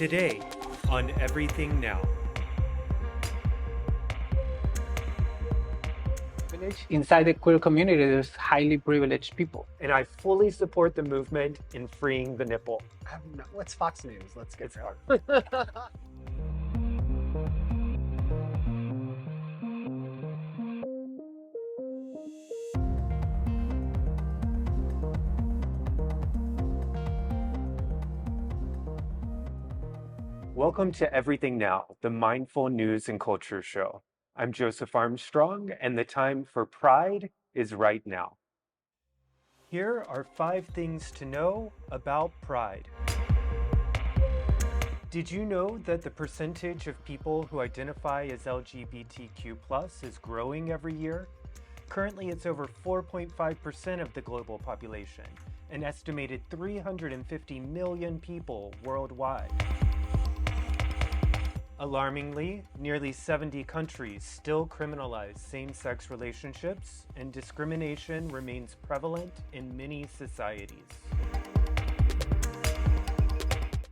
Today on Everything Now. Inside the queer community, there's highly privileged people. And I fully support the movement in freeing the nipple. What's Fox News? Let's get started. Welcome to Everything Now, the mindful news and culture show. I'm Joseph Armstrong, and the time for pride is right now. Here are 5 things to know about pride. Did you know that the percentage of people who identify as LGBTQ+ is growing every year? Currently, it's over 4.5% of the global population, an estimated 350 million people worldwide. Alarmingly, nearly 70 countries still criminalize same-sex relationships, and discrimination remains prevalent in many societies.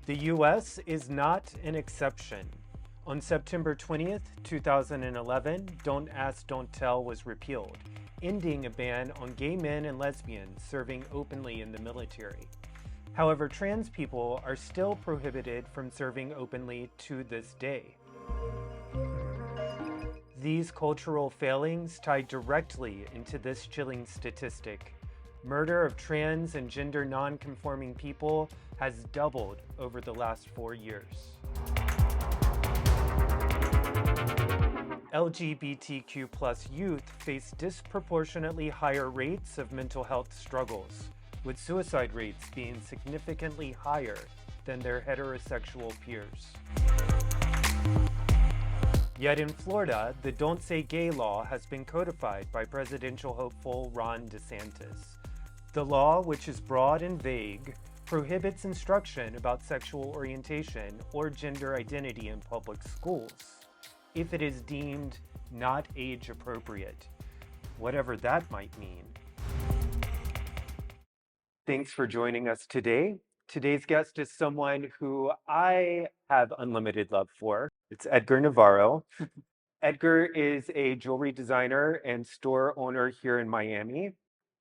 The US is not an exception. On September 20th, 2011, Don't Ask, Don't Tell was repealed, ending a ban on gay men and lesbians serving openly in the military. However, trans people are still prohibited from serving openly to this day. These cultural failings tie directly into this chilling statistic. Murder of trans and gender non-conforming people has doubled over the last 4 years. LGBTQ+ youth face disproportionately higher rates of mental health struggles, with suicide rates being significantly higher than their heterosexual peers. Yet in Florida, the Don't Say Gay law has been codified by presidential hopeful Ron DeSantis. The law, which is broad and vague, prohibits instruction about sexual orientation or gender identity in public schools, if it is deemed not age appropriate, whatever that might mean. Thanks for joining us today. Today's guest is someone who I have unlimited love for. It's Edgar Navarro. Edgar is a jewelry designer and store owner here in Miami.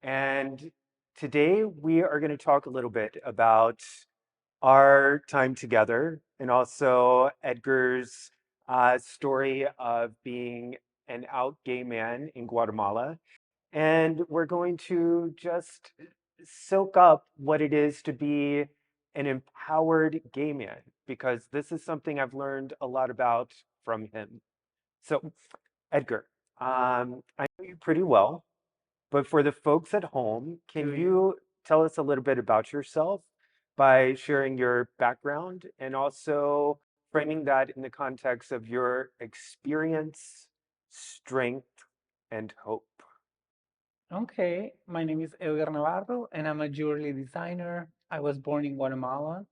And today we are going to talk a little bit about our time together and also Edgar's story of being an out gay man in Guatemala. And we're going to just soak up what it is to be an empowered gay man, because this is something I've learned a lot about from him. So, Edgar, I know you pretty well, but for the folks at home, can you tell us a little bit about yourself by sharing your background and also framing that in the context of your experience, strength, and hope? Okay, my name is Edgar Navarro, and I'm a jewelry designer. I was born in Guatemala,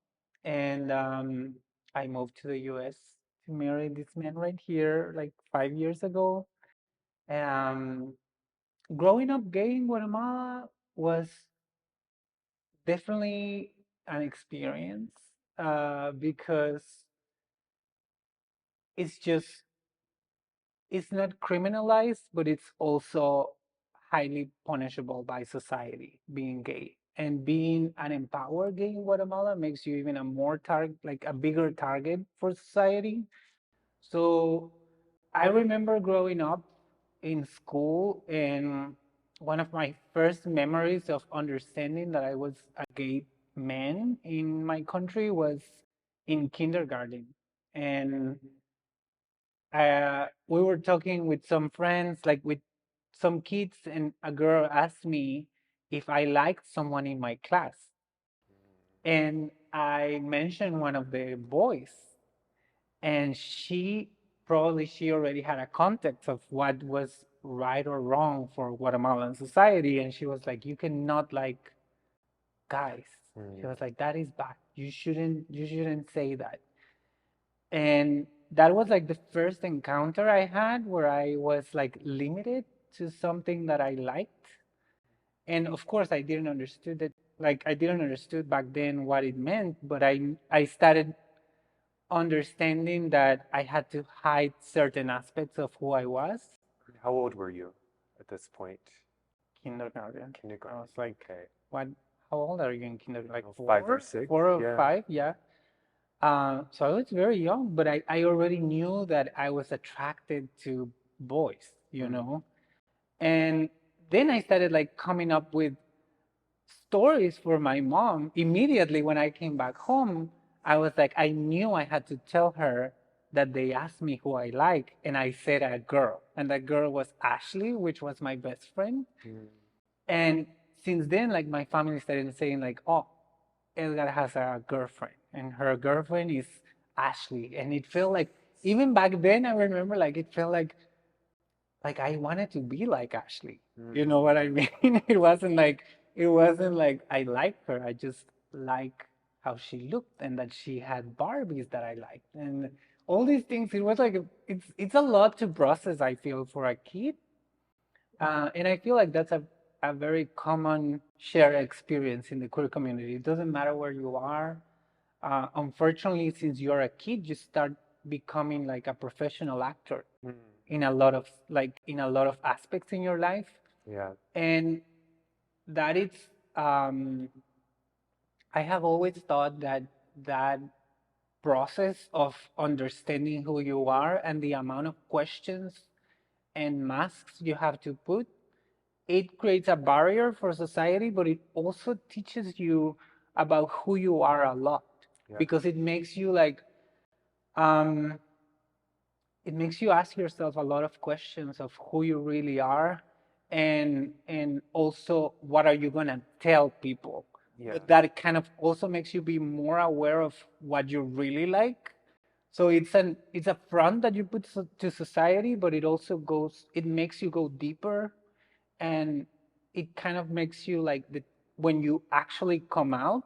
and I moved to the US to marry this man right here like 5 years ago. Um, Growing up gay in Guatemala was definitely an experience because it's just it's not criminalized, but it's also highly punishable by society being gay. And being an empowered gay in Guatemala makes you even a more target, like a bigger target for society. So I remember growing up in school, and one of my first memories of understanding that I was a gay man in my country was in kindergarten. And we were talking with some friends, like with some kids, and a girl asked me if I liked someone in my class. And I mentioned one of the boys, and she already had a context of what was right or wrong for Guatemalan society. And she was like, you cannot like guys. She was like, that is bad. You shouldn't say that. And that was like the first encounter I had where I was like limited to something that I liked. And of course I didn't understood it. Like I didn't understood back then what it meant, but I started understanding that I had to hide certain aspects of who I was. How old were you at this point? Kindergarten. I Kindergarten. was like, Okay. what? How old are you in kindergarten? Like Oh, 5 or 4, 6. 4 or Yeah. 5? Yeah. So I was very young, but I already knew that I was attracted to boys, you Mm. know? And then I started like coming up with stories for my mom. Immediately when I came back home, I was like, I knew I had to tell her that they asked me who I like, and I said a girl, and that girl was Ashley, which was my best friend. Mm. And since then, like my family started saying like, oh, Edgar has a girlfriend, and her girlfriend is Ashley, and it felt like even back then I remember like it felt like I wanted to be like Ashley. You Mm. know what I mean? It wasn't like I liked her. I just like how she looked and that she had Barbies that I liked and all these things. It was like it's a lot to process. I feel for a kid, and I feel like that's a very common shared experience in the queer community. It doesn't matter where you are. Unfortunately, since you're a kid, you start becoming like a professional actor Mm. in a lot of aspects in your life, Yeah. and that it's I have always thought that that process of understanding who you are and the amount of questions and masks you have to put, it creates a barrier for society, but it also teaches you about who you are a lot Yeah. because it makes you like um, it makes you ask yourself a lot of questions of who you really are and also what are you going to tell people, Yeah. but that kind of also makes you be more aware of what you really like. So it's a front that you put to society, but it makes you go deeper, and it kind of makes you like when you actually come out,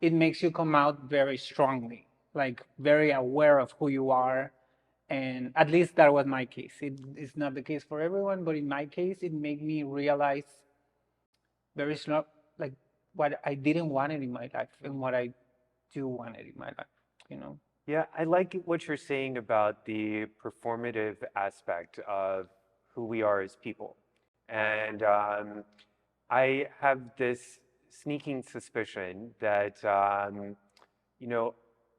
it makes you come out very strongly, like very aware of who you are. And at least that was my case. It is not the case for everyone, but in my case, it made me realize very strong, like what I didn't want it in my life and what I do want it in my life, you know? Yeah, I like what you're saying about the performative aspect of who we are as people. And I have this sneaking suspicion that, you know,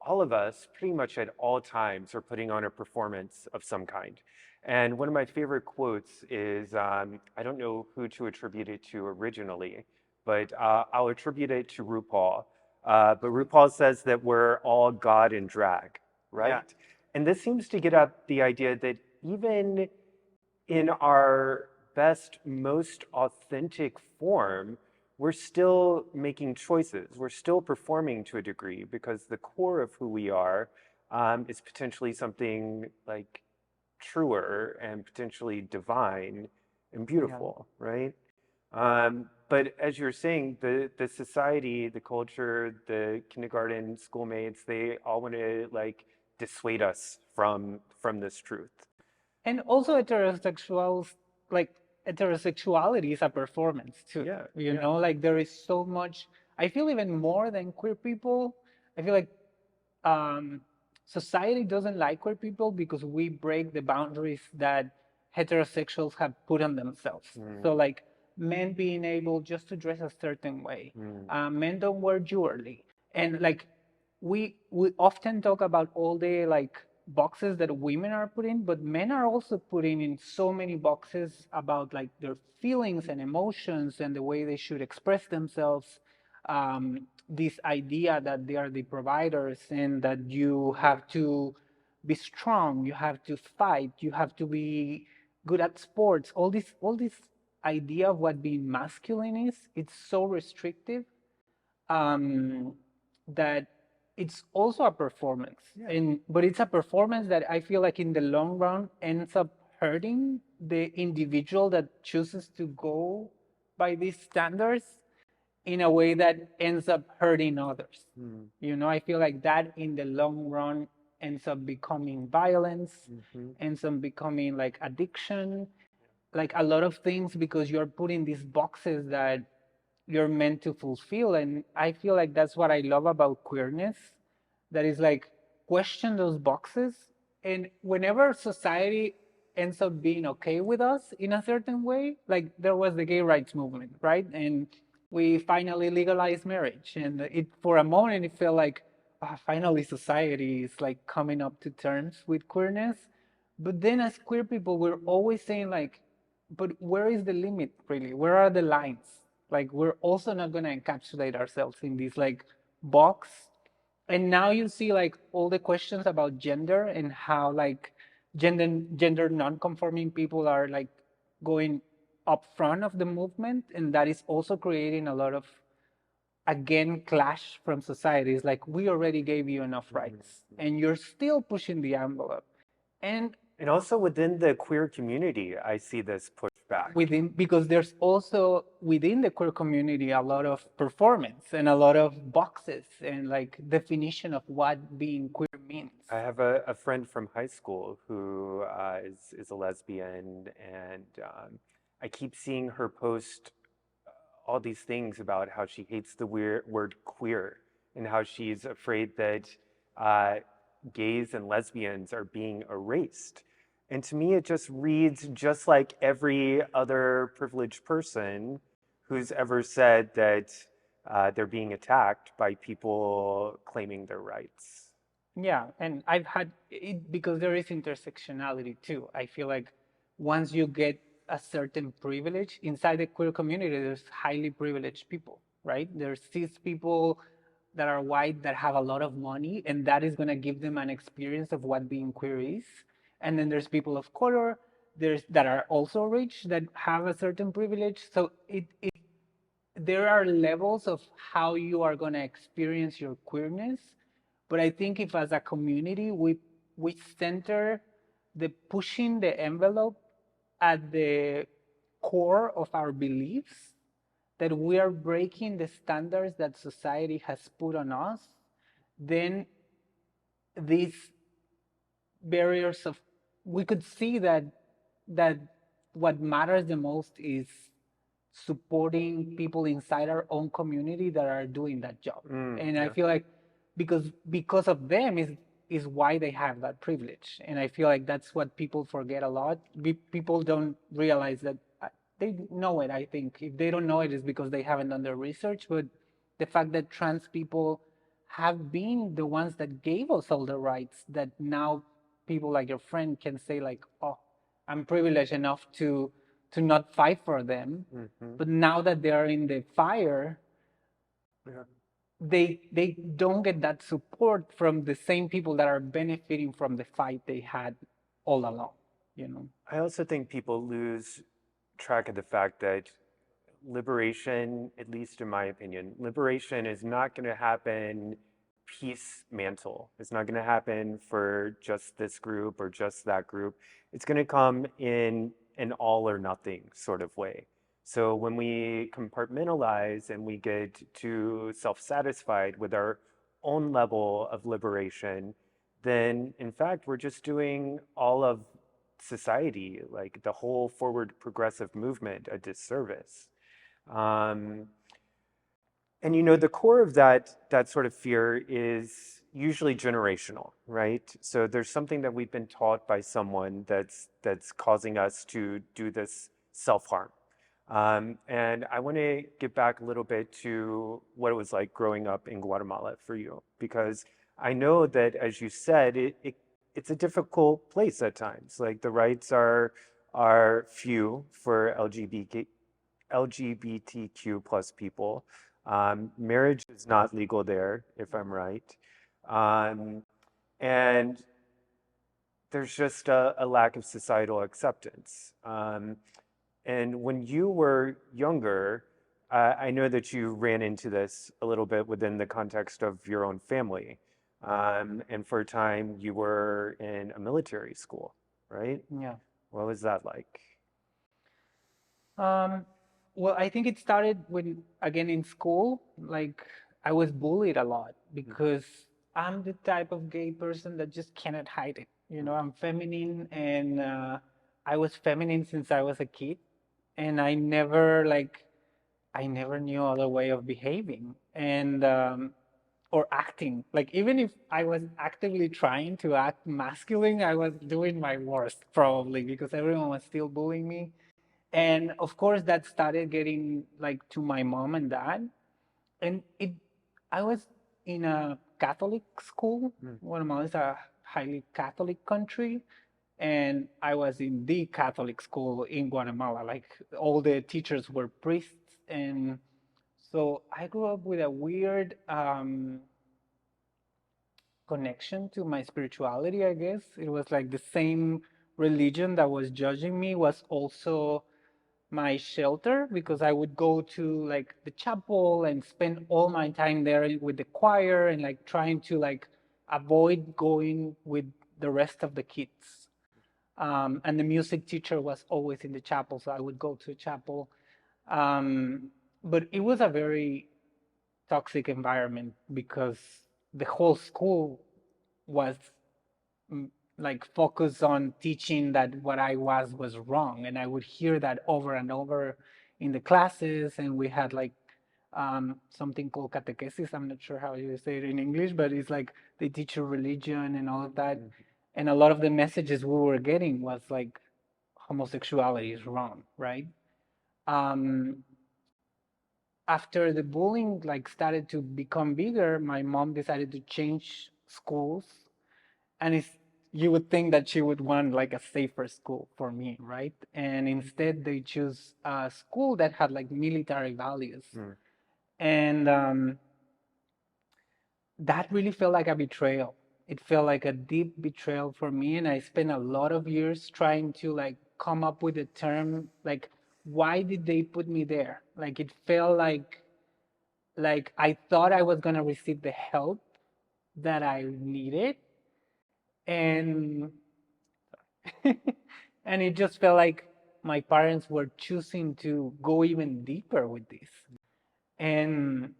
all of us pretty much at all times are putting on a performance of some kind. And one of my favorite quotes is I don't know who to attribute it to originally, but I'll attribute it to RuPaul. But RuPaul says that we're all God in drag, right? Yeah. And this seems to get at the idea that even in our best, most authentic form, we're still making choices. We're still performing to a degree because the core of who we are is potentially something like truer and potentially divine and Yeah. beautiful, right? But as you're saying, the society, the culture, the kindergarten schoolmates, they all want to like dissuade us from this truth. And also like heterosexuality is a performance too. Yeah, You yeah. know, like there is so much, I feel even more than queer people. I feel like um, society doesn't like queer people because we break the boundaries that heterosexuals have put on themselves. So, Mm, like men being able just to dress a certain way, mm, men don't wear jewelry, and like we often talk about all the like boxes that women are put in, but men are also putting in so many boxes about like their feelings and emotions and the way they should express themselves. This idea that they are the providers and that you have to be strong, you have to fight, you have to be good at sports. All this idea of what being masculine is, it's so restrictive, um, that it's also a performance. yeah. And but it's a performance that I feel like in the long run ends up hurting the individual that chooses to go by these standards in a way that ends up hurting others. Mm, You know, I feel like that in the long run ends up becoming violence, mm-hmm. ends up becoming like addiction, like a lot of things because you're put in these boxes that you're meant to fulfill. And I feel like that's what I love about queerness. That is like question those boxes. And whenever society ends up being okay with us in a certain way, like there was the gay rights movement, right? And we finally legalized marriage. And it, for a moment, it felt like, ah, finally society is like coming up to terms with queerness. But then as queer people, we're always saying like, but where is the limit really? Where are the lines? Like we're also not going to encapsulate ourselves in this like box. And now you see like all the questions about gender and how like gender non-conforming people are like going up front of the movement, and that is also creating a lot of, again, clash from societies. Like we already gave you enough rights and you're still pushing the envelope. And And also within the queer community, I see this pushback. within, because there's also within the queer community a lot of performance and a lot of boxes and like definition of what being queer means. I have a friend from high school who is a lesbian, and I keep seeing her post all these things about how she hates the word queer and how she's afraid that uh, gays and lesbians are being erased. And to me, it just reads just like every other privileged person who's ever said that they're being attacked by people claiming their rights. Yeah, and I've had it because there is intersectionality too. I feel like once you get a certain privilege inside the queer community, there's highly privileged people, right? There's cis people that are white that have a lot of money, and that is going to give them an experience of what being queer is. And then there's people of color, there's that are also rich that have a certain privilege. So there are levels of how you are going to experience your queerness. But I think if as a community we center the pushing the envelope at the core of our beliefs, that we are breaking the standards that society has put on us, then these barriers of, we could see that what matters the most is supporting people inside our own community that are doing that job. And I feel like because of them is why they have that privilege. And I feel like that's what people forget a lot. People don't realize that they know it. I think if they don't know it, is because they haven't done their research. But the fact that trans people have been the ones that gave us all the rights, that now people like your friend can say like, oh, I'm privileged enough to not fight for them. But now that they are in the fire, they don't get that support from the same people that are benefiting from the fight they had all along, you know. I also think people lose track of the fact that liberation, at least in my opinion, liberation is not going to happen piecemeal. It's not going to happen for just this group or just that group. It's going to come in an all or nothing sort of way. So when we compartmentalize and we get too self-satisfied with our own level of liberation, then in fact, we're just doing all of society, like the whole forward progressive movement, a disservice. Um, and you know, the core of that sort of fear is usually generational, right? So there's something that we've been taught by someone that's causing us to do this self-harm. And I want to get back a little bit to what it was like growing up in Guatemala for you, because I know that, as you said, it's a difficult place at times. Like the rights are few for LGBTQ plus people. Marriage is not legal there, if I'm right. And there's just a lack of societal acceptance. And when you were younger, I know that you ran into this a little bit within the context of your own family. And for a time, you were in a military school, right? Yeah. What was that like? Well, I think it started when, again, in school, like I was bullied a lot because I'm the type of gay person that just cannot hide it. You know, I'm feminine, and I was feminine since I was a kid, and I never knew other way of behaving. And or acting. Like even if I was actively trying to act masculine, I was doing my worst probably because everyone was still bullying me. And of course that started getting like to my mom and dad. And I was in a Catholic school. Guatemala is a highly Catholic country. And I was in the Catholic school in Guatemala. Like all the teachers were priests. And so I grew up with a weird connection to my spirituality, I guess. It was like the same religion that was judging me was also my shelter because I would go to like the chapel and spend all my time there with the choir and like trying to like avoid going with the rest of the kids. And the music teacher was always in the chapel, so I would go to the chapel. But it was a very toxic environment because the whole school was like focused on teaching that what I was wrong, and I would hear that over and over in the classes. And we had like something called catechesis. I'm not sure how you say it in English, but it's like they teach you religion and all of that. And a lot of the messages we were getting was like homosexuality is wrong, right? Um, After the bullying like started to become bigger, my mom decided to change schools, and it's you would think that she would want like a safer school for me, right? And instead they choose a school that had like military values. And that really felt like a betrayal. It felt like a deep betrayal for me, and I spent a lot of years trying to like come up with a term like why did they put me there? Like it felt like I thought I was gonna receive the help that I needed, and and it just felt like my parents were choosing to go even deeper with this. And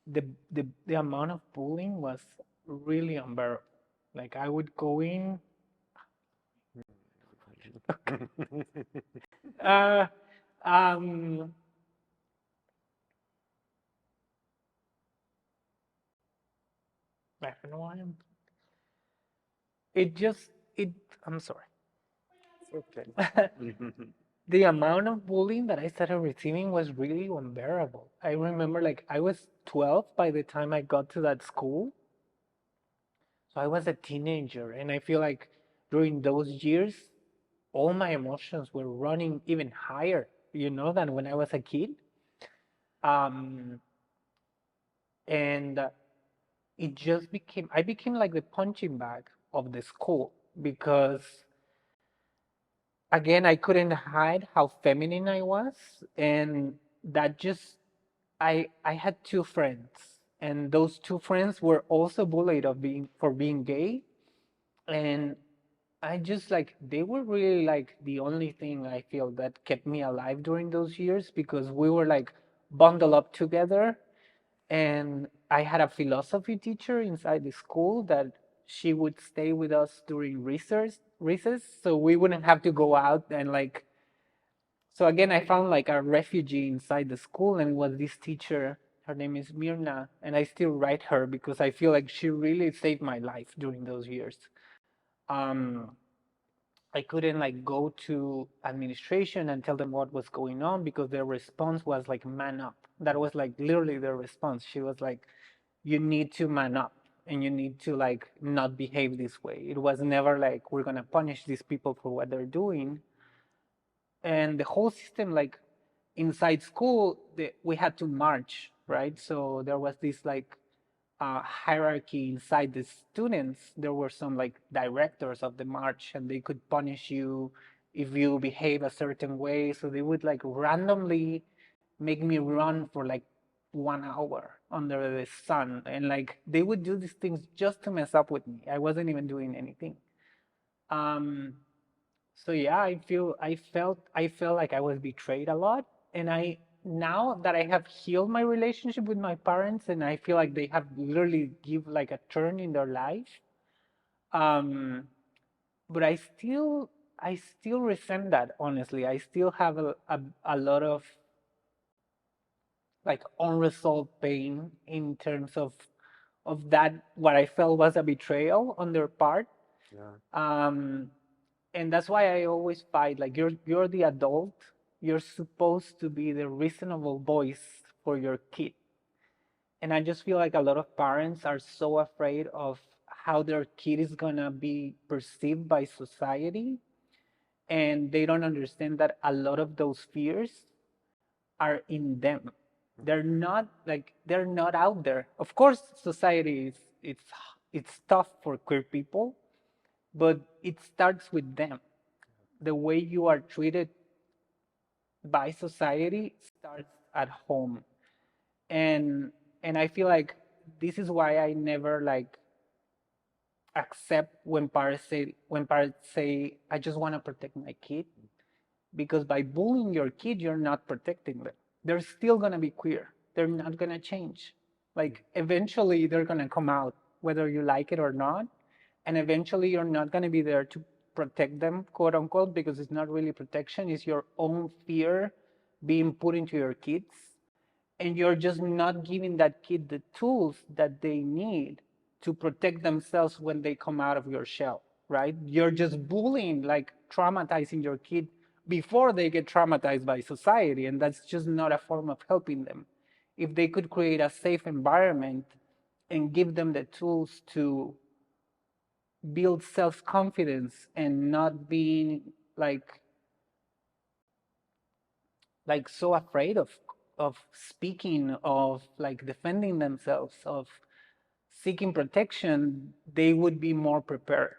the amount of bullying was really unbearable. Like I would go in, uh, um, I don't know why it just it. I'm sorry. Okay. The amount of bullying that I started receiving was really unbearable. I remember like I was 12 by the time I got to that school. So I was a teenager, and I feel like during those years, all my emotions were running even higher, than when I was a kid. Um, and I became like the punching bag of the school because, again, I couldn't hide how feminine I was. And that just, I had two friends, and those two friends were also bullied for being gay. And I just like they were really like the only thing I feel that kept me alive during those years because we were like bundled up together. And I had a philosophy teacher inside the school that she would stay with us during recess, so we wouldn't have to go out and like. So again, I found like a refugee inside the school, and was this teacher. Her name is Mirna, and I still write her because I feel like she really saved my life during those years. Um, I couldn't like go to administration and tell them what was going on because their response was like man up. That was like literally their response. She was like, you need to man up and you need to like not behave this way. It was never like we're gonna punish these people for what they're doing. And the whole system, like inside school, we had to march, right? So there was this like hierarchy inside the students. There were some like directors of the march, and they could punish you if you behave a certain way. So they would like randomly make me run for like 1 hour under the sun, and like they would do these things just to mess up with me. I wasn't even doing anything. Um, so yeah, I felt like I was betrayed a lot, and I now that I have healed my relationship with my parents, and I feel like they have literally give like a turn in their life. Um, but I still resent that, honestly. I still have a lot of like unresolved pain in terms of of that, what I felt was a betrayal on their part. Yeah. Um, and that's why I always fight. Like you're the adult. You're supposed to be the reasonable voice for your kid. And I just feel like a lot of parents are so afraid of how their kid is gonna be perceived by society, and they don't understand that a lot of those fears are in them. They're not out there. Of course, society is it's tough for queer people, but it starts with them. The way you are treated by society starts at home. And I feel like this is why I never like accept when parents say I just want to protect my kid, because by bullying your kid you're not protecting them. They're still going to be queer. They're not going to change. Like eventually they're going to come out whether you like it or not, and eventually you're not going to be there to protect them, quote unquote, because it's not really protection, it's your own fear being put into your kids, and you're just not giving that kid the tools that they need to protect themselves when they come out of your shell, right? You're just bullying, like traumatizing your kid before they get traumatized by society, and that's just not a form of helping them. If they could create a safe environment and give them the tools to build self-confidence and not being like so afraid of speaking, of like defending themselves, of seeking protection, they would be more prepared,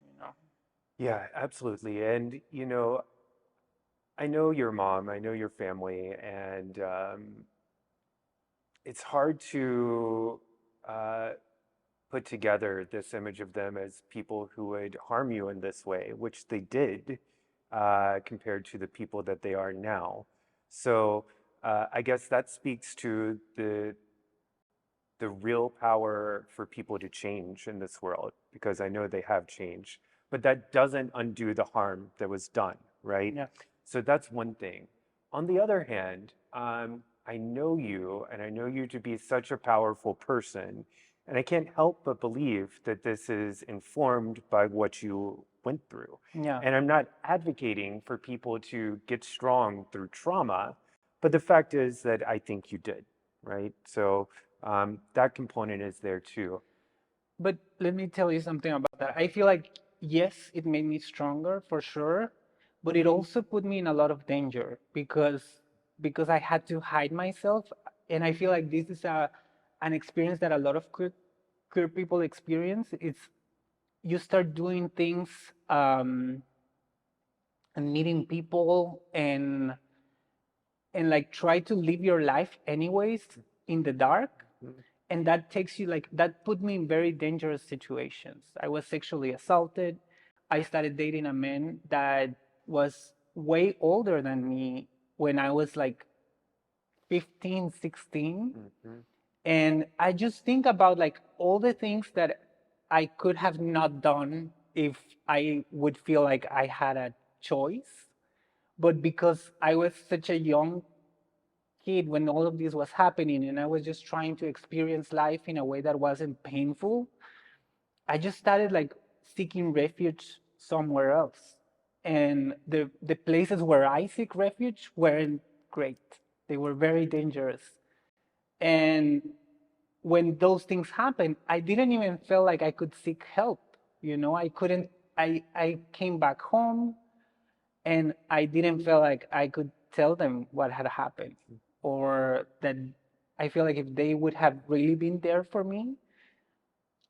you know. Yeah, absolutely. And, I know your mom, I know your family, and it's hard to uh, put together this image of them as people who would harm you in this way, which they did, compared to the people that they are now. So I guess that speaks to the real power for people to change in this world, because I know they have changed, but that doesn't undo the harm that was done, right? Yeah. So that's one thing. On the other hand, I know you, and I know you to be such a powerful person, and I can't help but believe that this is informed by what you went through. Yeah. And I'm not advocating for people to get strong through trauma, but the fact is that I think you did, right? So that component is there too. But let me tell you something about that. I feel like, yes, it made me stronger for sure, but it also put me in a lot of danger because I had to hide myself. And I feel like this is an experience that a lot of queer people experience. It's you start doing things, and meeting people, and like try to live your life anyways in the dark, Mhm. and that takes you like that put me in very dangerous situations. I was sexually assaulted. I started dating a man that was way older than me when I was like 15, 16. Mhm. And I just think about like all the things that I could have not done if I would feel like I had a choice. But because I was such a young kid when all of this was happening and I was just trying to experience life in a way that wasn't painful, I just started like seeking refuge somewhere else. And the places where I seek refuge weren't great. They were very dangerous. And when those things happened, I didn't even feel like I could seek help. I couldn't, I came back home and I didn't feel like I could tell them what had happened, or that I feel like if they would have really been there for me,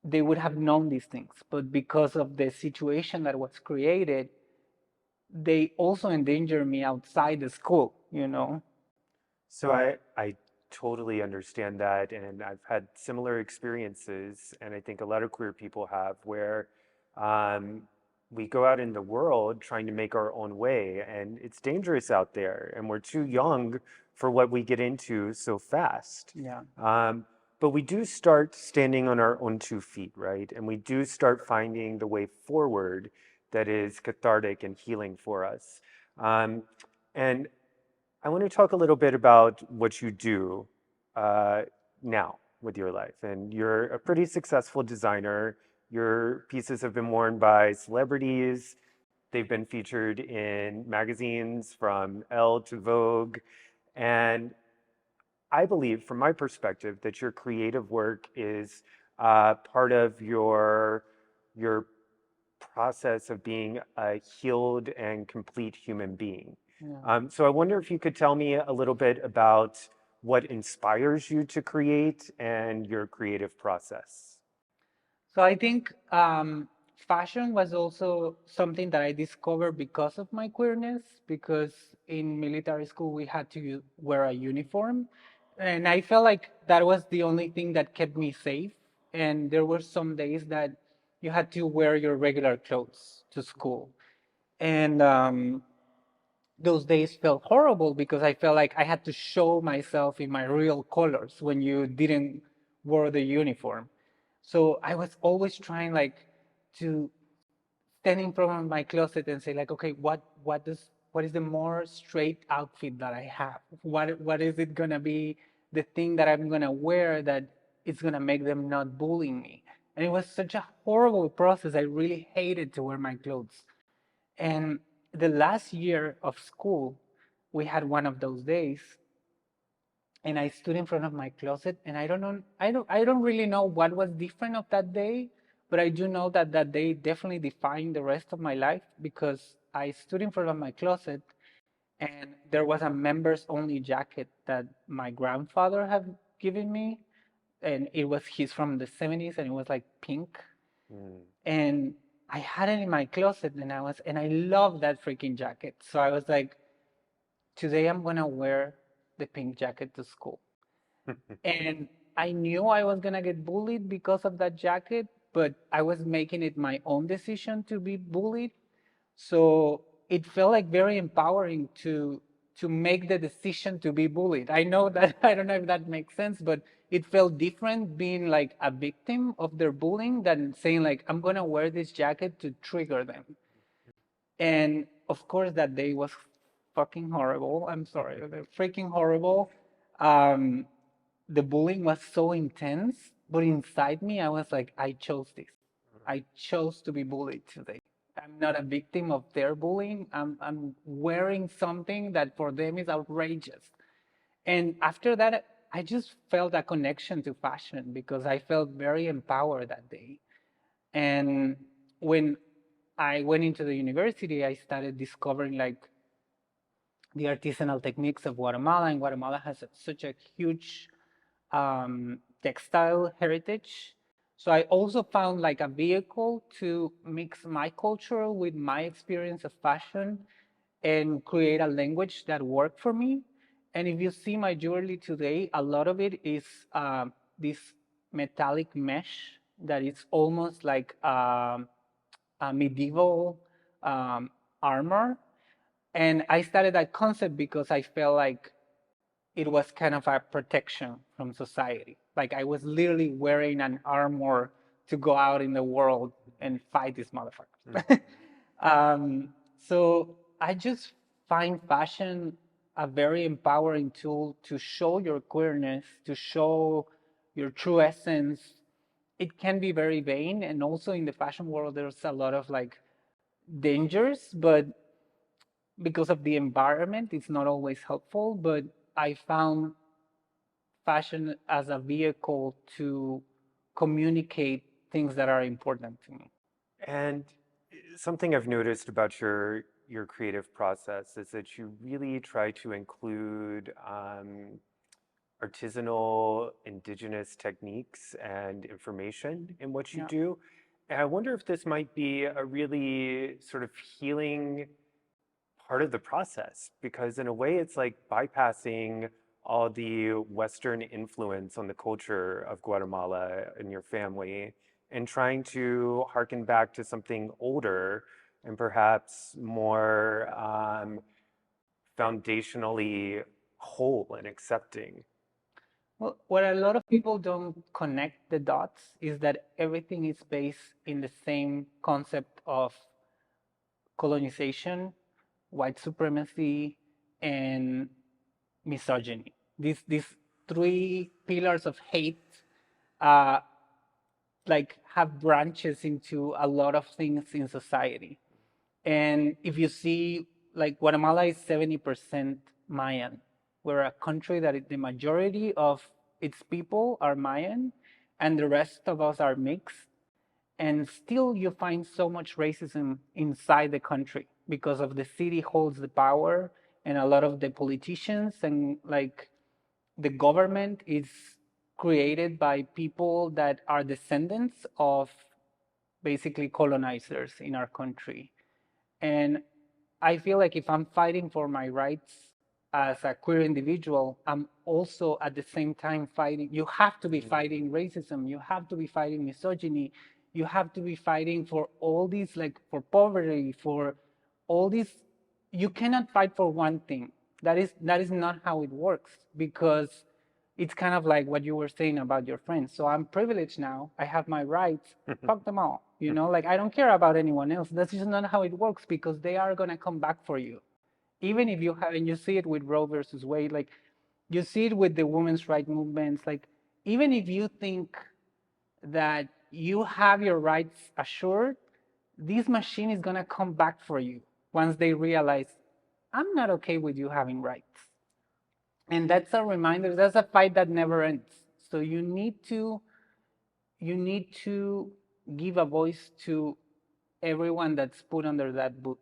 they would have known these things. But because of the situation that was created, they also endanger me outside the school. So I totally understand that, and I've had similar experiences, and I think a lot of queer people have, where um, we go out in the world trying to make our own way, and it's dangerous out there, and we're too young for what we get into so fast. Yeah. Um, but we do start standing on our own 2 feet, right? And we do start finding the way forward that is cathartic and healing for us. And I want to talk a little bit about what you do uh, now. with your life. And you're a pretty successful designer. Your pieces have been worn by celebrities. They've been featured in magazines from Elle to Vogue. And I believe, from my perspective, that your creative work is part of your process of being a healed and complete human being. Yeah. So I wonder if you could tell me a little bit about what inspires you to create and your creative process. So I think fashion was also something that I discovered because of my queerness, because in military school we had to wear a uniform. And I felt like that was the only thing that kept me safe. And there were some days that you had to wear your regular clothes to school. And those days felt horrible because I felt like I had to show myself in my real colors when you didn't wear the uniform. So I was always trying like to stand in front of my closet and say like, okay, what is the more straight outfit that I have? What is it gonna be the thing that I'm gonna wear that it's gonna make them not bullying me? And it was such a horrible process. I really hated to wear my clothes. And the last year of school, we had one of those days, and I stood in front of my closet, and I don't really know what was different of that day, but I do know that that day definitely defined the rest of my life because I stood in front of my closet, and there was a members only jacket that my grandfather had given me, and he's from the 70s, and it was like pink, Mm. and I had it in my closet, and I love that freaking jacket. So I was like, today I'm gonna wear the pink jacket to school. And I knew I was gonna get bullied because of that jacket, but I was making it my own decision to be bullied. So it felt like very empowering to make the decision to be bullied. I know that I don't know if that makes sense, but it felt different being like a victim of their bullying than saying like I'm gonna wear this jacket to trigger them. And of course that day was fucking horrible. I'm sorry, freaking horrible. Um, the bullying was so intense, but inside me, I was like, I chose this. I chose to be bullied today. I'm not a victim of their bullying. I'm wearing something that for them is outrageous. And after that, I just felt a connection to fashion because I felt very empowered that day. And when I went into the university, I started discovering like the artisanal techniques of Guatemala, and Guatemala has such a huge textile heritage. So I also found like a vehicle to mix my culture with my experience of fashion and create a language that worked for me. And if you see my jewelry today, a lot of it is this metallic mesh that is almost like a medieval armor. And I started that concept because I felt like it was kind of a protection from society. Like I was literally wearing an armor to go out in the world and fight these motherfuckers. So I just find fashion a very empowering tool to show your queerness, to show your true essence. It can be very vain, and also in the fashion world, there's a lot of like dangers, but because of the environment, it's not always helpful. But I found fashion as a vehicle to communicate things that are important to me. And something I've noticed about your creative process is that you really try to include artisanal indigenous techniques and information in what you Yeah. do. And I wonder if this might be a really sort of healing part of the process, because in a way it's like bypassing all the Western influence on the culture of Guatemala and your family and trying to harken back to something older and perhaps more foundationally whole and accepting. Well, what a lot of people don't connect the dots is that everything is based in the same concept of colonization, white supremacy, and misogyny. These three pillars of hate uh, like have branches into a lot of things in society. And if you see, like Guatemala is 70% Mayan. We're a country that the majority of its people are Mayan, and the rest of us are mixed. And still, you find so much racism inside the country because of the city holds the power, and a lot of the politicians and like the government is created by people that are descendants of basically colonizers in our country. And I feel like if I'm fighting for my rights as a queer individual, I'm also at the same time fighting. You have to be fighting racism. You have to be fighting misogyny. You have to be fighting for all these, like for poverty, for all these. You cannot fight for one thing. That is not how it works, because it's kind of like what you were saying about your friends. So I'm privileged now. I have my rights. Fuck them all. You know, like I don't care about anyone else. That's just not how it works, because they are gonna come back for you. Even if you have, and you see it with Roe versus Wade, like you see it with the women's rights movements. Like even if you think that you have your rights assured, this machine is gonna come back for you once they realize I'm not okay with you having rights. And that's a reminder, that's a fight that never ends. So you need to give a voice to everyone that's put under that boot.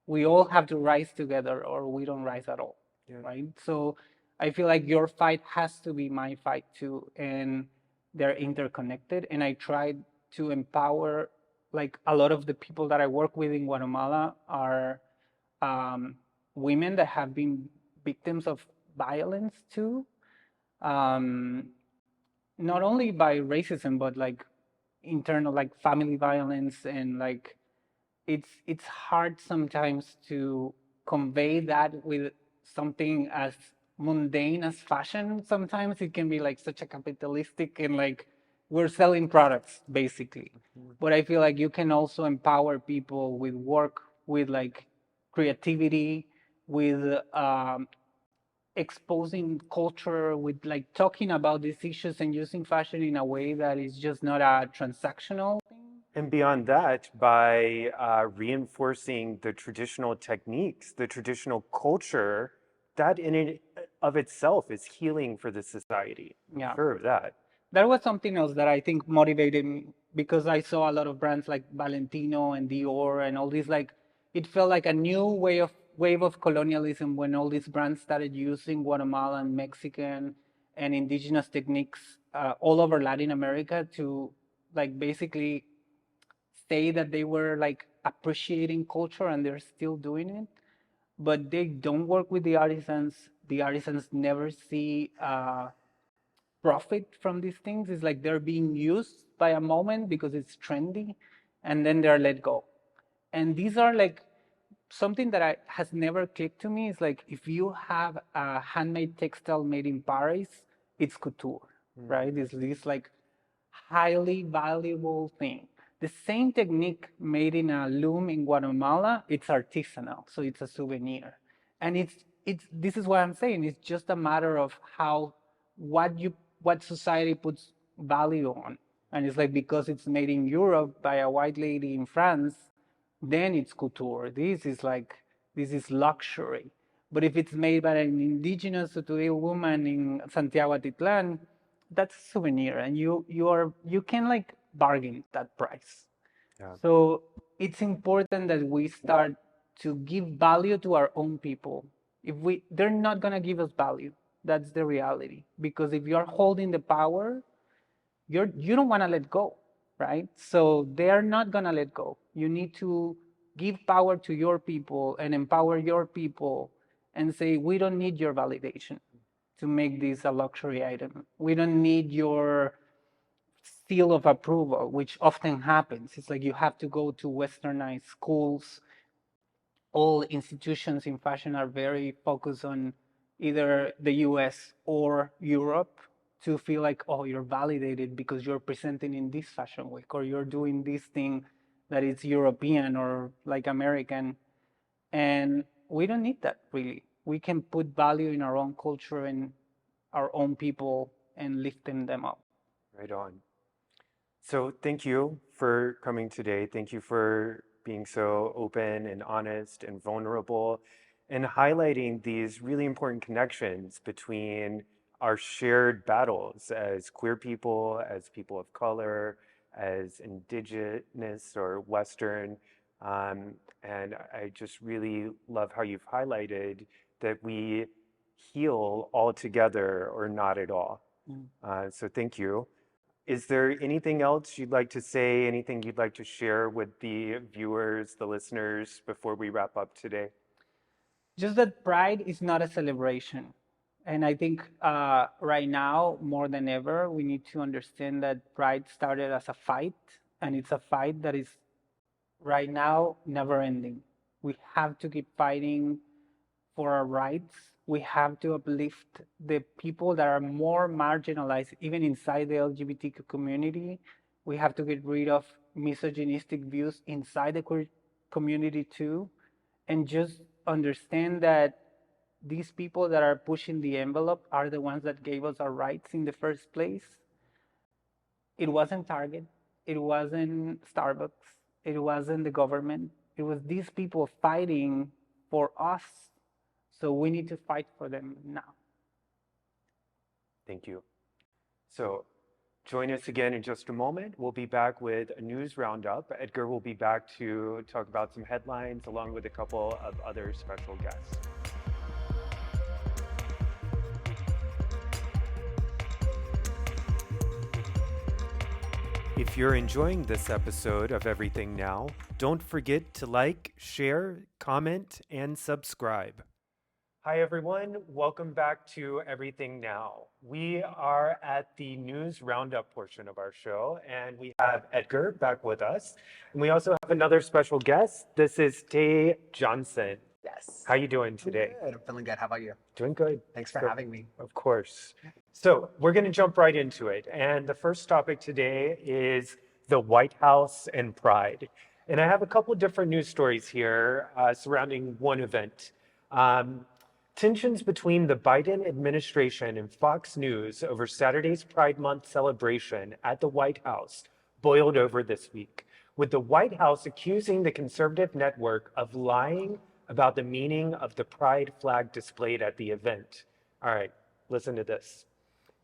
We all have to rise together or we don't rise at all. Yeah. Right? So I feel like your fight has to be my fight too, and they're interconnected. And I try to empower, like a lot of the people that I work with in Guatemala are um, women that have been victims of violence too, um, not only by racism but like internal, like family violence. And like it's hard sometimes to convey that with something as mundane as fashion. Sometimes it can be like such a capitalistic, and like we're selling products basically. But I feel like you can also empower people with work, with like creativity, with exposing culture, with like talking about these issues and using fashion in a way that is just not a transactional thing. And beyond that, by reinforcing the traditional techniques, the traditional culture, that in and of itself is healing for the society. I'm Yeah. sure of that. That was something else that I think motivated me, because I saw a lot of brands like Valentino and Dior and all these, like it felt like a new wave of colonialism when all these brands started using Guatemalan, Mexican, and indigenous techniques all over Latin America to like basically say that they were like appreciating culture, and they're still doing it, but they don't work with the artisans. The artisans never see profit from these things. It's like they're being used by a moment because it's trendy, and then they're let go. And these are like something that has never clicked to me is like if you have a handmade textile made in Paris, it's couture, right? It's this like highly valuable thing. The same technique made in a loom in Guatemala, it's artisanal, so it's a souvenir. And it's this is what I'm saying. It's just a matter of how what society puts value on. And it's like because it's made in Europe by a white lady in France, then it's couture. This is luxury. But if it's made by an indigenous Tutuil woman in Santiago Atitlan, that's a souvenir, and you can like bargain that price. Yeah. So it's important that we start to give value to our own people. If they're not gonna give us value. That's the reality. Because if you're holding the power, you don't want to let go, right? So they are not going to let go. You need to give power to your people and empower your people and say, we don't need your validation to make this a luxury item. We don't need your seal of approval, which often happens. It's like you have to go to westernized schools. All institutions in fashion are very focused on either the US or Europe to feel like, oh, you're validated because you're presenting in this fashion week, or you're doing this thing that is European or like American. And we don't need that really. We can put value in our own culture and our own people and lifting them up. Right on. So thank you for coming today. Thank you for being so open and honest and vulnerable and highlighting these really important connections between our shared battles as queer people, as people of color, as indigenous or Western. And I just really love how you've highlighted that we heal all together or not at all. So thank you. Is there anything else you'd like to say, anything you'd like to share with the viewers, the listeners, before we wrap up today? Just that pride is not a celebration. And I think right now, more than ever, we need to understand that pride started as a fight, and it's a fight that is right now never ending. We have to keep fighting for our rights. We have to uplift the people that are more marginalized, even inside the LGBTQ community. We have to get rid of misogynistic views inside the queer community too, and just understand that these people that are pushing the envelope are the ones that gave us our rights in the first place. It wasn't Target, it wasn't Starbucks, it wasn't the government. It was these people fighting for us. So we need to fight for them now. Thank you. So join us again in just a moment. We'll be back with a news roundup. Edgar will be back to talk about some headlines along with a couple of other special guests. If you're enjoying this episode of Everything Now, don't forget to like, share, comment, and subscribe. Hi, everyone. Welcome back to Everything Now. We are at the news roundup portion of our show, and we have Edgar back with us. And we also have another special guest. This is Tay Johnson. Yes. How you doing today? Good. I'm feeling good. How about you? Doing good. Thanks for having me. Of course. So we're going to jump right into it. And the first topic today is the White House and Pride. And I have a couple different news stories here surrounding one event. Tensions between the Biden administration and Fox News over Saturday's Pride Month celebration at the White House boiled over this week, with the White House accusing the conservative network of lying about the meaning of the pride flag displayed at the event. All right, listen to this.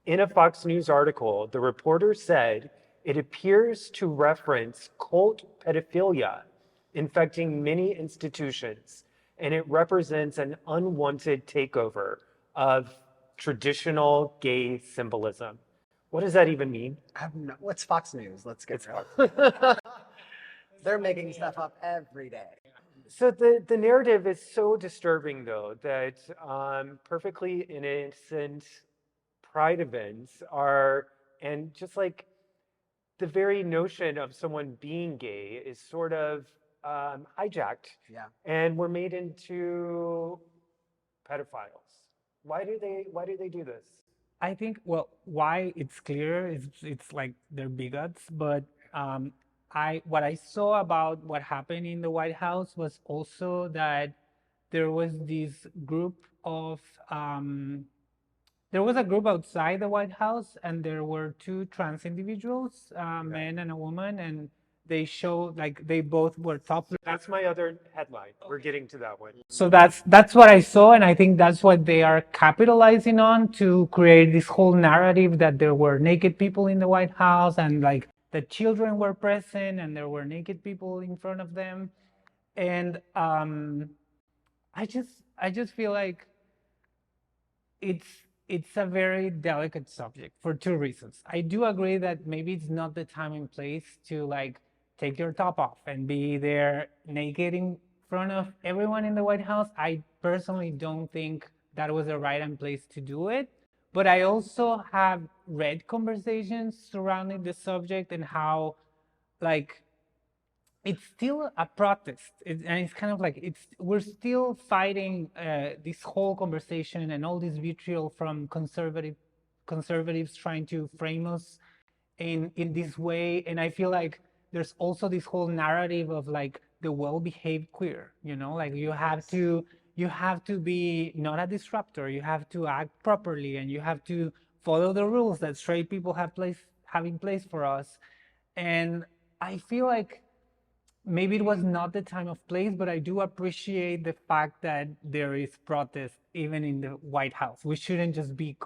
In a Fox News article, the reporter said it appears to reference cult pedophilia infecting many institutions, and it represents an unwanted takeover of traditional gay symbolism. What does that even mean? What's Fox News? Let's get It's real. They're making stuff up every day. So the narrative is so disturbing, though, that perfectly innocent pride events are, and just like the very notion of someone being gay is sort of hijacked, Yeah. and we're made into pedophiles. Why do they do this? I think, well, why it's clear is it's like they're bigots, but what I saw about what happened in the White House was also that there was this group of there was a group outside the White House, and there were two trans individuals, a man and a woman, and they showed like they both were topless. That's my other headline. We're getting to that one. So that's what I saw, and I think that's what they are capitalizing on to create this whole narrative that there were naked people in the White House, and like the children were present, and there were naked people in front of them, and I just feel like it's a very delicate subject for two reasons. I do agree that maybe it's not the time and place to like take your top off and be there naked in front of everyone in the White House. I personally don't think that was the right and place to do it. But I also have read conversations surrounding the subject and how like it's still a protest, and it's kind of like we're still fighting this whole conversation and all this vitriol from conservatives trying to frame us in this way. And I feel like there's also this whole narrative of like the well-behaved queer, like you have to be not a disruptor, you have to act properly, and you have to follow the rules that straight people having place for us. And I feel like maybe it was not the time of place, but I do appreciate the fact that there is protest even in the White House. We shouldn't just be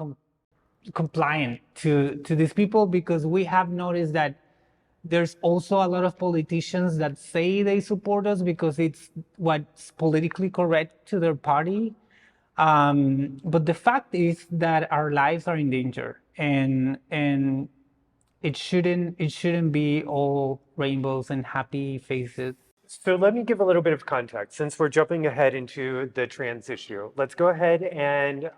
compliant to these people, because we have noticed that there's also a lot of politicians that say they support us because it's what's politically correct to their party. But the fact is that our lives are in danger, and it shouldn't be all rainbows and happy faces. So let me give a little bit of context since we're jumping ahead into the trans issue. Let's go ahead and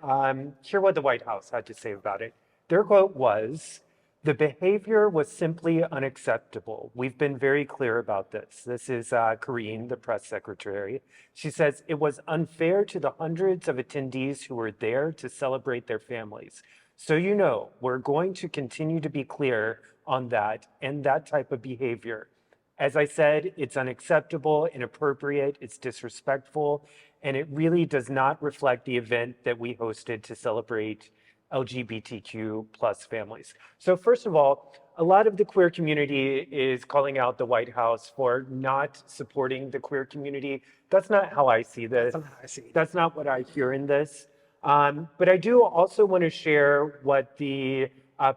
hear what the White House had to say about it. Their quote was, "The behavior was simply unacceptable. We've been very clear about this." This is Karine, the press secretary. She says, "It was unfair to the hundreds of attendees who were there to celebrate their families. So you know, we're going to continue to be clear on that and that type of behavior. As I said, it's unacceptable, inappropriate, it's disrespectful, and it really does not reflect the event that we hosted to celebrate LGBTQ plus families." So first of all, a lot of the queer community is calling out the White House for not supporting the queer community. That's not how I see this. That's not how I see it. That's not what I hear in this. But I do also want to share what the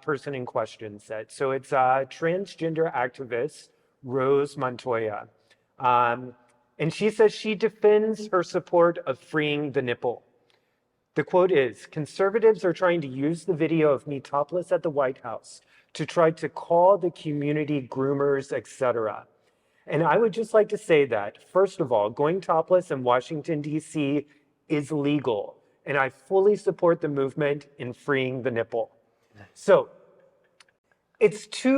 person in question said. So it's a transgender activist, Rose Montoya. And she says she defends her support of freeing the nipple. The quote is, "Conservatives are trying to use the video of me topless at the White House to try to call the community groomers, etc." And I would just like to say that, first of all, going topless in Washington, D.C. is legal. And I fully support the movement in freeing the nipple. So it's two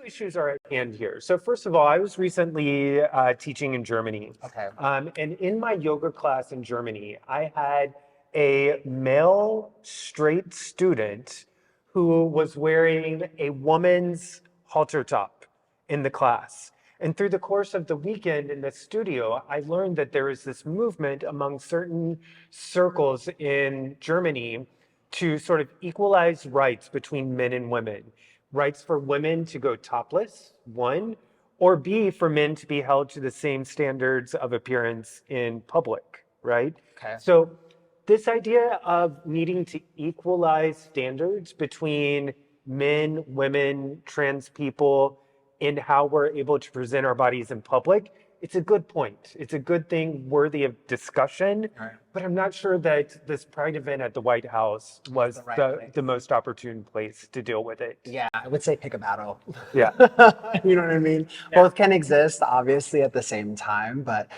issues are at hand here. So first of all, I was recently teaching in Germany. Okay. And in my yoga class in Germany, I had a male straight student who was wearing a woman's halter top in the class. And through the course of the weekend in the studio, I learned that there is this movement among certain circles in Germany to sort of equalize rights between men and women. Rights for women to go topless, one, or B, for men to be held to the same standards of appearance in public, right? Okay. So this idea of needing to equalize standards between men, women, trans people, in how we're able to present our bodies in public, it's a good point. It's a good thing worthy of discussion, Right. but I'm not sure that this Pride event at the White House was The right place. the most opportune place to deal with it. Yeah, I would say pick a battle. Yeah. You know what I mean? Both can exist, obviously, at the same time, but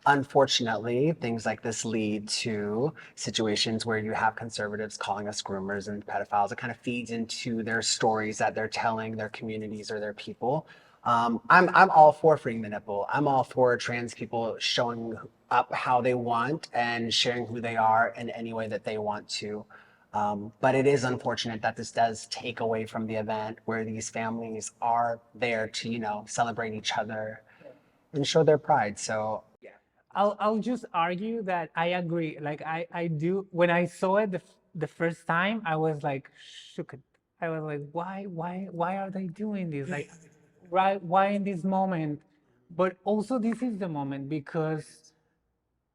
unfortunately, things like this lead to situations where you have conservatives calling us groomers and pedophiles. It kind of feeds into their stories that they're telling their communities or their people. I'm all for freeing the nipple. I'm all for trans people showing up how they want and sharing who they are in any way that they want to. But it is unfortunate that this does take away from the event where these families are there to, you know, celebrate each other and show their pride. So I'll just argue that I agree. Like I do. When I saw it the first time, I was like shook. I was like, why are they doing this? Like, right? Why in this moment? But also, this is the moment because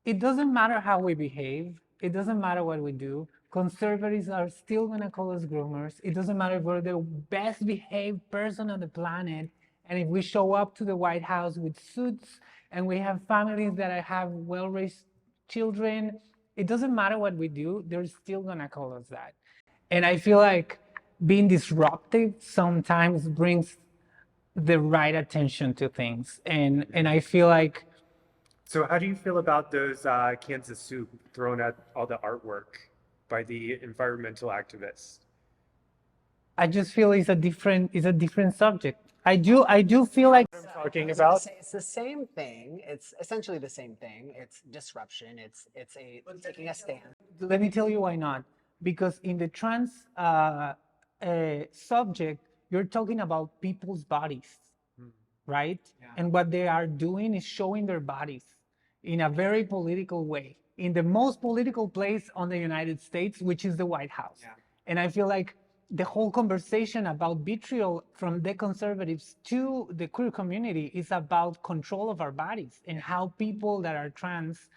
it doesn't matter how we behave. It doesn't matter what we do. Conservatives are still gonna call us groomers. It doesn't matter if we're the best behaved person on the planet. And if we show up to the White House with suits and we have families that have well-raised children, it doesn't matter what we do, they're still gonna call us that. And I feel like being disruptive sometimes brings the right attention to things. And I feel like So how do you feel about those cans of soup thrown at all the artwork by the environmental activists? I just feel it's a different subject. I do feel like I'm talking it's about? the same thing. It's essentially the same thing. It's disruption. It's taking a stand. let me tell you why not. Because in the trans subject, you're talking about people's bodies, right? Yeah. And what they are doing is showing their bodies in a very political way, in the most political place on the United States, which is the White House. Yeah. And I feel like the whole conversation about vitriol from the conservatives to the queer community is about control of our bodies and how people that are trans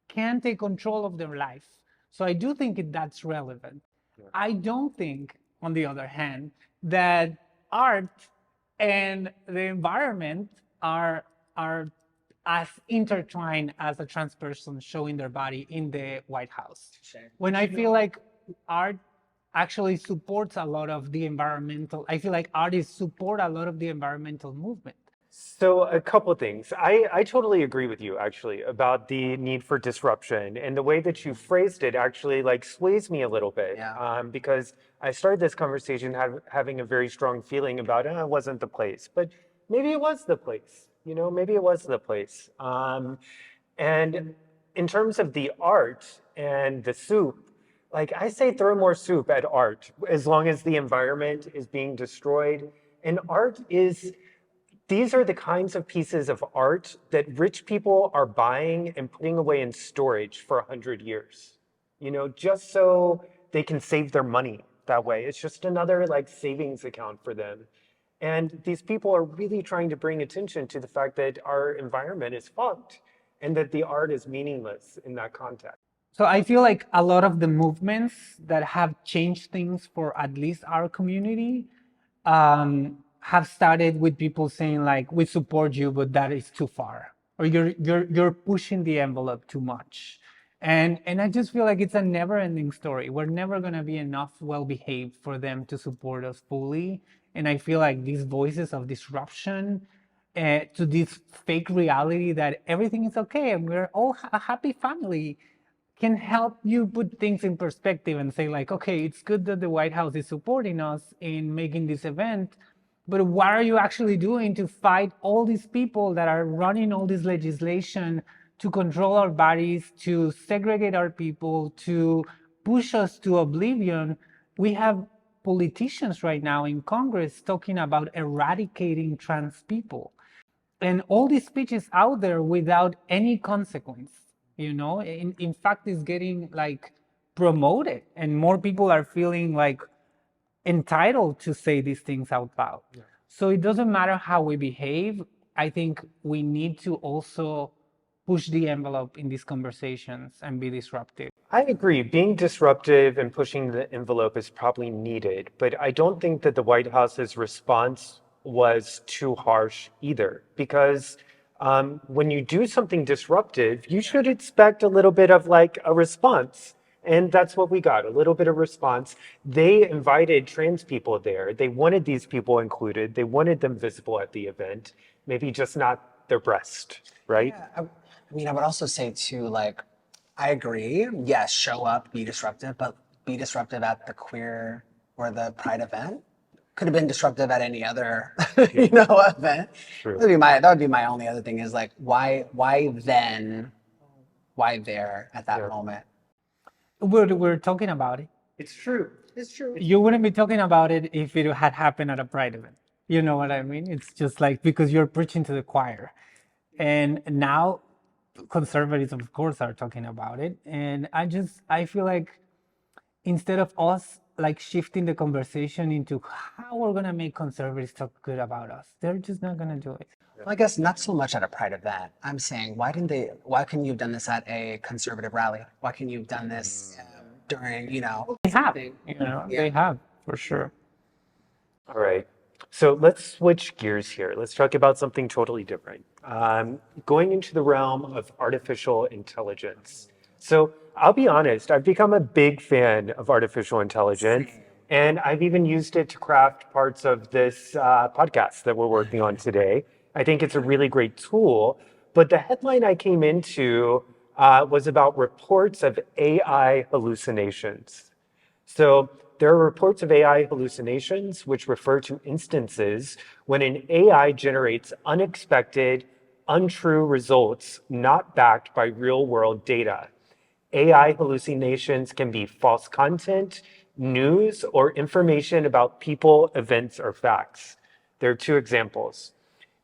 can take control of their life. So I do think that's relevant. I don't think, on the other hand, that art and the environment are as intertwined as a trans person showing their body in the White House. When I feel like art actually supports a lot of the environmental, I feel like artists support a lot of the environmental movement. So a couple of things. I totally agree with you actually about the need for disruption, and the way that you phrased it actually like sways me a little bit. Yeah. Because I started this conversation having a very strong feeling about it wasn't the place, but maybe it was the place. You know, maybe it was the place. And in terms of the art and the soup, like I say, throw more soup at art as long as the environment is being destroyed. And art is these are the kinds of pieces of art that rich people are buying and putting away in storage for 100 years, you know, just so they can save their money that way. It's just another like savings account for them. And these people are really trying to bring attention to the fact that our environment is fucked and that the art is meaningless in that context. So I feel like a lot of the movements that have changed things for at least our community have started with people saying like, "We support you, but that is too far," or "You're pushing the envelope too much," and I just feel like it's a never-ending story. We're never gonna be enough well-behaved for them to support us fully, and I feel like these voices of disruption to this fake reality that everything is okay and we're all a happy family can help you put things in perspective and say like, okay, it's good that the White House is supporting us in making this event, but what are you actually doing to fight all these people that are running all this legislation to control our bodies, to segregate our people, to push us to oblivion? We have politicians right now in Congress talking about eradicating trans people. And all these speeches out there without any consequence, you know, in fact, is getting like promoted and more people are feeling like entitled to say these things out loud. Yeah. So it doesn't matter how we behave. I think we need to also push the envelope in these conversations and be disruptive. I agree. Being disruptive and pushing the envelope is probably needed, but I don't think that the White House's response was too harsh either. Because when you do something disruptive, you should expect a little bit of like a response. And that's what we got, a little bit of response. They invited trans people there. They wanted these people included. They wanted them visible at the event, maybe just not their breast, right? Yeah, I mean, I would also say too, like, I agree. Yes, show up, be disruptive, but be disruptive at the queer or the Pride event. Could have been disruptive at any other, event. True. That would be my only other thing is like, why then? Why there at that moment? We're talking about it. It's true. It's true. You wouldn't be talking about it if it had happened at a Pride event. You know what I mean? It's just like because you're preaching to the choir. And now conservatives, of course, are talking about it. And I feel like instead of us like shifting the conversation into how we're going to make conservatives talk good about us, they're just not going to do it. Well, I guess not so much at a Pride event. I'm saying, why couldn't you have done this at a conservative rally? Why couldn't you have done this during, They have, they have, for sure. All right. So let's switch gears here. Let's talk about something totally different. Going into the realm of artificial intelligence. So I'll be honest, I've become a big fan of artificial intelligence, and I've even used it to craft parts of this podcast that we're working on today. I think it's a really great tool, but the headline I came into was about reports of AI hallucinations. So there are reports of AI hallucinations, which refer to instances when an AI generates unexpected, untrue results not backed by real-world data. AI hallucinations can be false content, news, or information about people, events, or facts. There are two examples.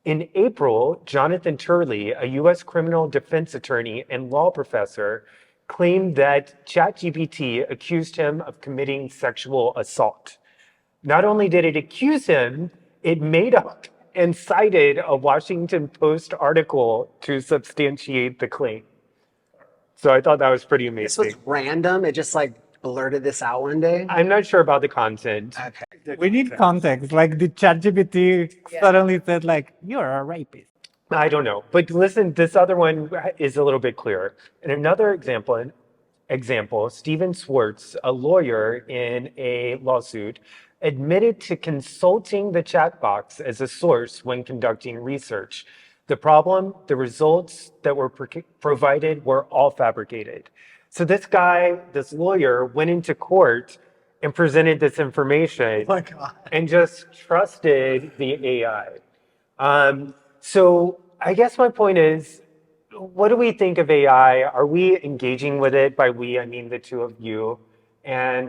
In April, Jonathan Turley, a U.S. criminal defense attorney and law professor, claimed that ChatGPT accused him of committing sexual assault. Not only did it accuse him, it made up and cited a Washington Post article to substantiate the claim. So I thought that was pretty This was amazing. random. It just like blurted this out one day. I'm not sure about the content. Okay. We need context. Like the ChatGPT suddenly said, like, you're a rapist. I don't know. But listen, this other one is a little bit clearer. And another example, Stephen Swartz, a lawyer in a lawsuit, admitted to consulting the chat box as a source when conducting research. The problem, the results that were provided were all fabricated. So this guy, this lawyer, went into court and presented this information Oh my God. and just trusted the AI. So I guess my point is, what do we think of AI? Are we engaging with it? By we, I mean the two of you. And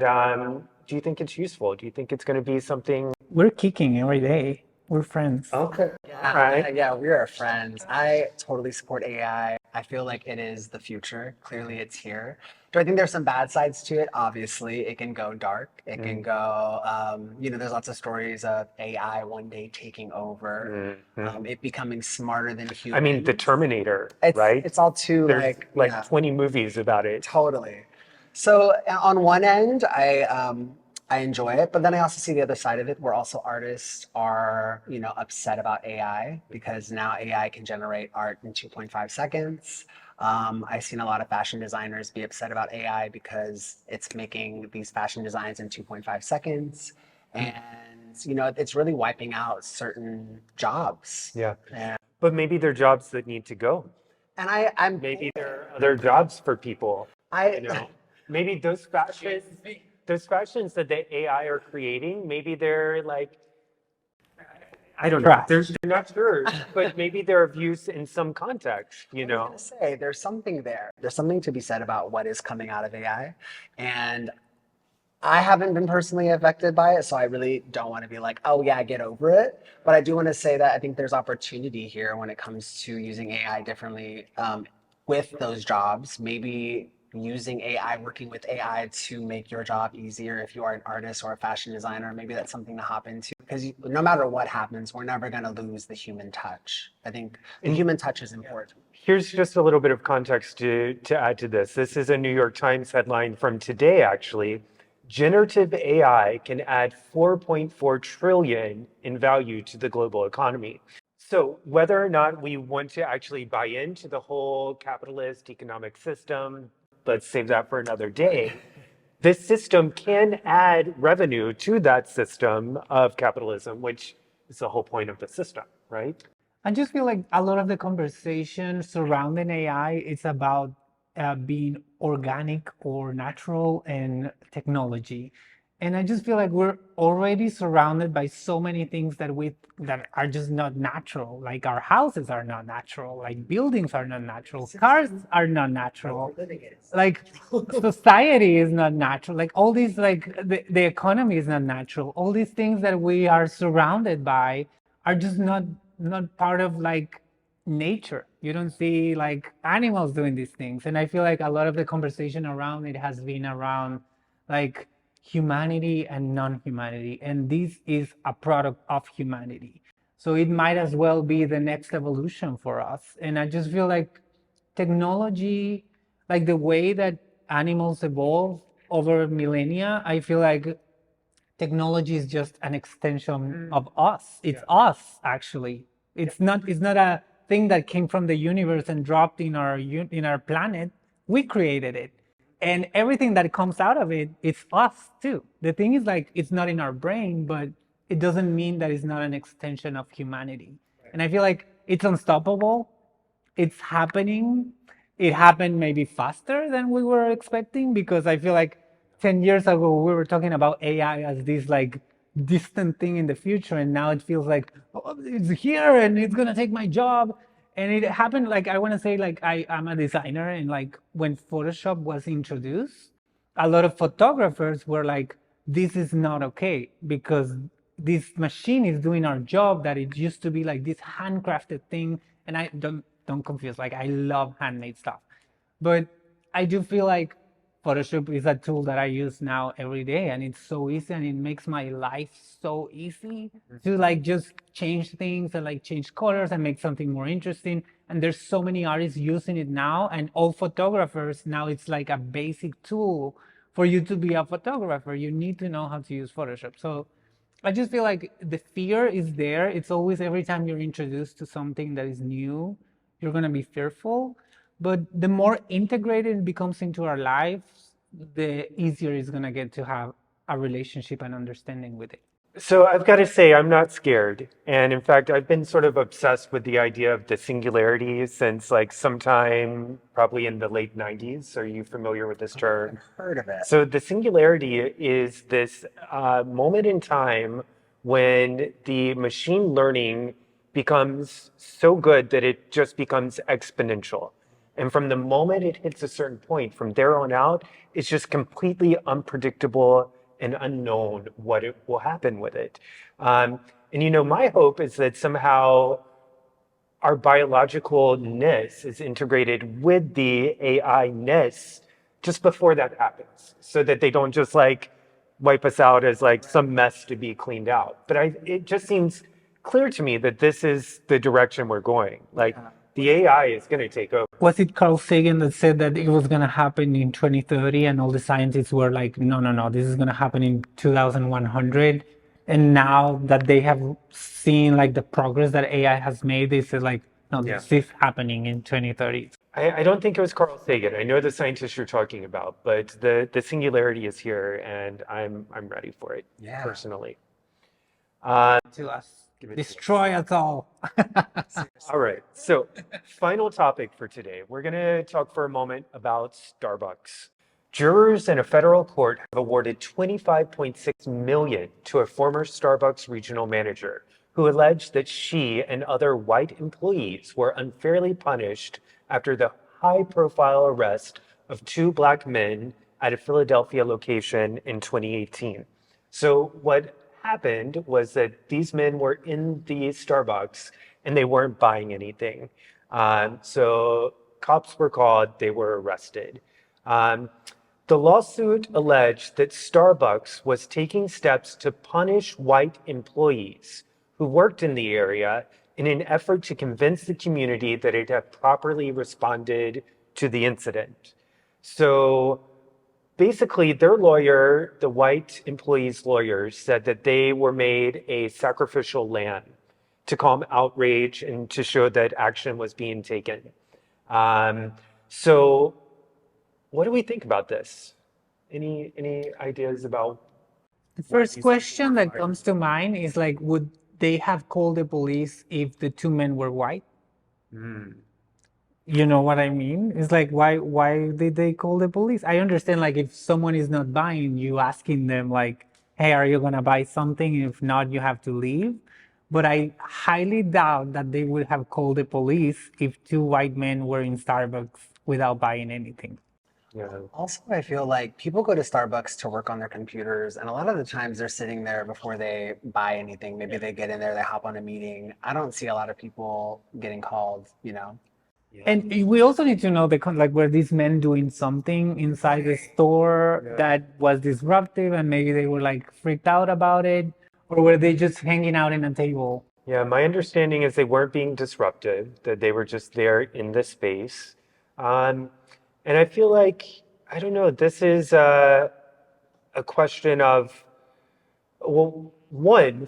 do you think it's useful? Do you think it's going to be something? We're kicking every day. We're friends. Okay. Yeah, Right. yeah, we are friends. I totally support AI. I feel like it is the future. Clearly, it's here. Do I think there's some bad sides to it? Obviously, it can go dark. It can go, there's lots of stories of AI one day taking over, it becoming smarter than humans. I mean, the Terminator, it's, right? It's all too There's like, like 20 movies about it. Totally. So on one end, I enjoy it, but then I also see the other side of it, where also artists are, upset about AI because now AI can generate art in 2.5 seconds. I've seen a lot of fashion designers be upset about AI because it's making these fashion designs in 2.5 seconds, and it's really wiping out certain jobs. Yeah. And, But maybe there are jobs that need to go. and I'm Maybe there are other jobs for people. I Maybe those fashions that the AI are creating, maybe they're like, I don't know. Trash. They're not sure, but maybe they're of use in some context, I was gonna say there's something there. There's something to be said about what is coming out of AI, and I haven't been personally affected by it, so I really don't want to be like, oh yeah, get over it. But I do want to say that I think there's opportunity here when it comes to using AI differently with those jobs. Maybe using AI, working with AI to make your job easier if you are an artist or a fashion designer. Maybe that's something to hop into, because no matter what happens, we're never going to lose the human touch. I think the human touch is important. Here's just a little bit of context to add to this. This is a New York Times headline from today, actually. Generative AI can add 4.4 trillion in value to the global economy. So whether or not we want to actually buy into the whole capitalist economic system, let's save that for another day. This system can add revenue to that system of capitalism, which is the whole point of the system, right? I just feel like a lot of the conversation surrounding AI is about being organic or natural and technology. And I just feel like we're already surrounded by so many things that are just not natural. Like our houses are not natural, like buildings are not natural, cars are not natural, like society is not natural, like all these, like the economy is not natural. All these things that we are surrounded by are just not part of like nature. You don't see like animals doing these things. And I feel like a lot of the conversation around it has been around like humanity and non-humanity, and this is a product of humanity, so it might as well be the next evolution for us. And I just feel like technology, like the way that animals evolve over millennia, I feel like technology is just an extension of us. It's us, actually. It's not a thing that came from the universe and dropped in our planet. We created it. And everything that comes out of it, it's us too. The thing is, like, it's not in our brain, but it doesn't mean that it's not an extension of humanity. And I feel like it's unstoppable. It's happening. It happened maybe faster than we were expecting, because I feel like 10 years ago we were talking about AI as this like distant thing in the future, and now it feels like, oh, it's here and it's gonna take my job. And it happened, like, I want to say, like, I'm a designer, and like when Photoshop was introduced, a lot of photographers were like, this is not okay, because this machine is doing our job that it used to be like this handcrafted thing. And I don't confuse, like, I love handmade stuff, but I do feel like Photoshop is a tool that I use now every day, and it's so easy, and it makes my life so easy to like just change things and like change colors and make something more interesting. And there's so many artists using it now, and all photographers now, it's like a basic tool for you to be a photographer. You need to know how to use Photoshop. So I just feel like the fear is there. It's always, every time you're introduced to something that is new, you're going to be fearful. But the more integrated it becomes into our lives, the easier it's going to get to have a relationship and understanding with it. So I've got to say, I'm not scared. And in fact, I've been sort of obsessed with the idea of the singularity since like sometime probably in the late 90s. Are you familiar with this term? I've heard of it. So the singularity is this moment in time when the machine learning becomes so good that it just becomes exponential. And from the moment it hits a certain point, from there on out, it's just completely unpredictable and unknown what it will happen with it. And you know, my hope is that somehow our biologicalness is integrated with the AI-ness just before that happens, so that they don't just like wipe us out as like some mess to be cleaned out. But it just seems clear to me that this is the direction we're going. Like the AI is going to take over. Was it Carl Sagan that said that it was going to happen in 2030, and all the scientists were like, no, no, no, this is going to happen in 2100? And now that they have seen like the progress that AI has made, they said like, no, this is happening in 2030. I don't think it was Carl Sagan. I know the scientist you're talking about, but the singularity is here, and I'm ready for it personally. To us, destroy us all. All right. So, final topic for today. We're going to talk for a moment about Starbucks. Jurors in a federal court have awarded $25.6 million to a former Starbucks regional manager who alleged that she and other white employees were unfairly punished after the high-profile arrest of two black men at a Philadelphia location in 2018. So what happened was that these men were in the Starbucks and they weren't buying anything. So cops were called, they were arrested. The lawsuit alleged that Starbucks was taking steps to punish white employees who worked in the area in an effort to convince the community that it had properly responded to the incident. So basically, their lawyer, the white employees' lawyers, said that they were made a sacrificial lamb to calm outrage and to show that action was being taken. So what do we think about this? Any ideas about? The first question that comes to mind is like, would they have called the police if the two men were white? You know what I mean? It's like, why did they call the police? I understand, like, if someone is not buying, you asking them like, hey, are you gonna buy something? If not, you have to leave. But I highly doubt that they would have called the police if two white men were in Starbucks without buying anything. Yeah. Also, I feel like people go to Starbucks to work on their computers, and a lot of the times they're sitting there before they buy anything. Maybe they get in there, they hop on a meeting. I don't see a lot of people getting called, you know. And we also need to know like, were these men doing something inside the store that was disruptive, and maybe they were like freaked out about it, or were they just hanging out in a table? Yeah, my understanding is they weren't being disruptive, that they were just there in the space. And I feel like, I don't know, this is a question of, well, one,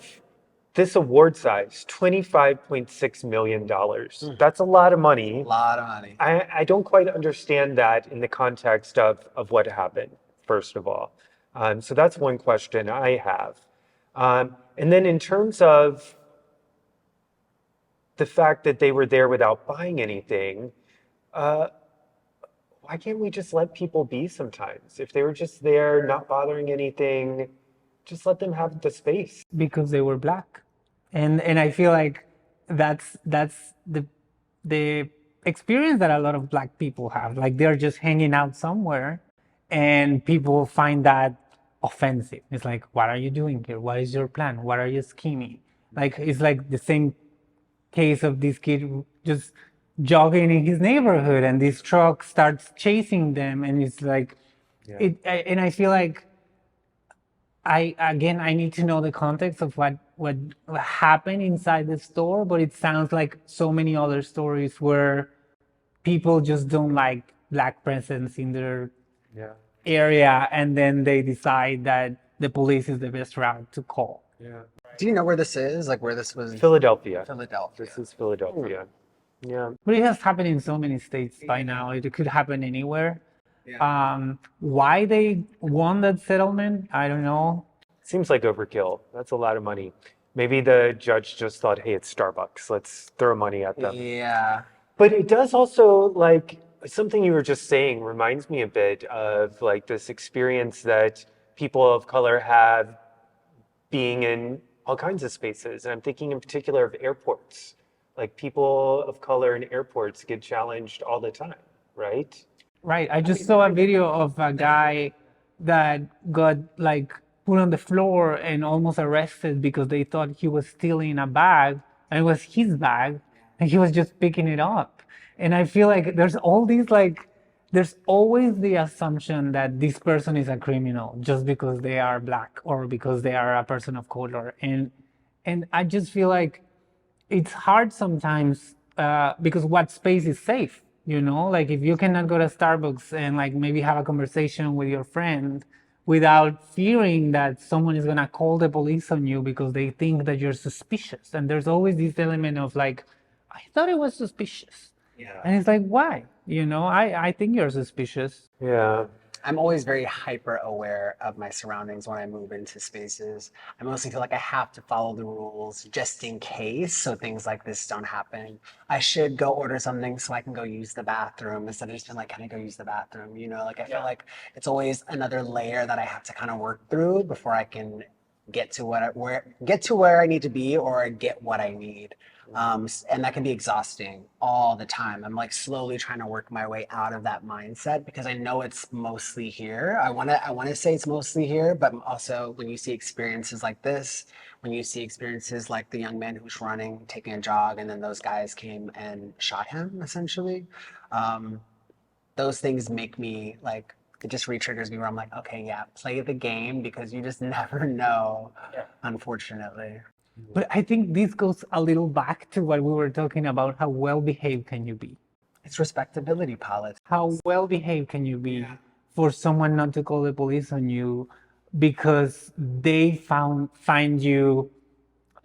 this award size, $25.6 million. That's a lot of money. A lot of money. I don't quite understand that in the context of what happened, first of all. So that's one question I have. And then in terms of the fact that they were there without buying anything, why can't we just let people be sometimes? If they were just there, not bothering anything, just let them have the space. Because they were black. And I feel like that's the experience that a lot of black people have. Like, they're just hanging out somewhere and people find that offensive. It's like, what are you doing here? What is your plan? What are you scheming? Like, it's like the same case of this kid just jogging in his neighborhood and this truck starts chasing them, and it's like, Yeah. And I feel like I need to know the context of what happened inside the store, but it sounds like so many other stories where people just don't like black presence in their Yeah. area, and then they decide that the police is the best route to call. Yeah. Do you know where this is? Like where this was? Philadelphia. Philadelphia. This is Philadelphia. Yeah. But it has happened in so many states by now. It could happen anywhere. Yeah. Why they won that settlement, I don't know. Seems like overkill. That's a lot of money. Maybe the judge just thought, hey, it's Starbucks. Let's throw money at them. Yeah. But it does also, like, something you were just saying reminds me a bit of like this experience that people of color have being in all kinds of spaces. And I'm thinking in particular of airports. Like people of color in airports get challenged all the time, right? Right. I just saw a video of a guy that got like put on the floor and almost arrested because they thought he was stealing a bag, and it was his bag and he was just picking it up. And I feel like there's all these like there's always the assumption that this person is a criminal just because they are black or because they are a person of color. And I just feel like it's hard sometimes because what space is safe, you know, like if you cannot go to Starbucks and like maybe have a conversation with your friend without fearing that someone is going to call the police on you because they think that you're suspicious. And there's always this element of like, I thought it was suspicious. Yeah. And it's like, why? You know, I think you're suspicious. Yeah. I'm always very hyper aware of my surroundings when I move into spaces. I mostly feel like I have to follow the rules just in case, so things like this don't happen. I should go order something so I can go use the bathroom instead of just being like, can I go use the bathroom? You know, like I feel like it's always another layer that I have to kind of work through before I can get to where I need to be or get what I need. And that can be exhausting all the time. I'm like slowly trying to work my way out of that mindset because I know it's mostly here. I wanna say it's mostly here, but also when you see experiences like this, when you see experiences like the young man who's running, taking a jog, and then those guys came and shot him essentially, those things make me like it just re-triggers me where I'm like, okay, yeah, play the game because you just never know, unfortunately. But I think this goes a little back to what we were talking about. How well behaved can you be? It's respectability politics. How well behaved can you be for someone not to call the police on you because they find you